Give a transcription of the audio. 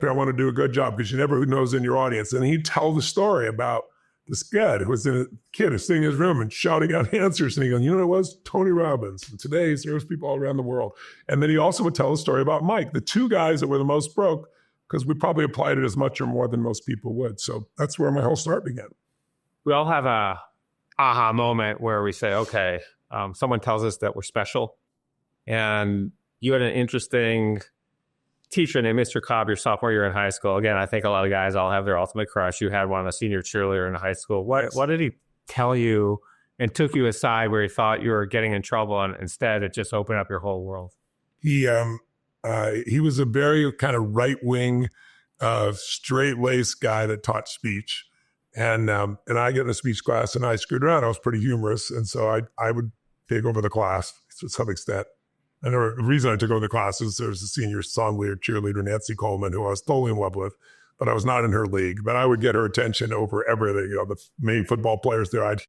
I want to do a good job because you never who knows in your audience. And he'd tell the story about this kid who was sitting in his room and shouting out answers. And he goes, you know what it was? Tony Robbins. And today he serves people all around the world. And then he also would tell a story about Mike, the two guys that were the most broke, because we probably applied it as much or more than most people would. So that's where my whole start began. We all have a aha moment where we say, okay, someone tells us that we're special. And you had an interesting teacher named Mr. Cobb your sophomore year in high school. Again, I think a lot of guys all have their ultimate crush. You had one, a senior cheerleader in high school. What did he tell you and took you aside where he thought you were getting in trouble, and instead it just opened up your whole world? He was a very kind of right-wing, straight-laced guy that taught speech. And I get in a speech class and I screwed around. I was pretty humorous. And so I would take over the class to some extent. And the reason I took over the class is there was a senior song leader, cheerleader, Nancy Coleman, who I was totally in love with, but I was not in her league. But I would get her attention over everything. The main football players there, I'd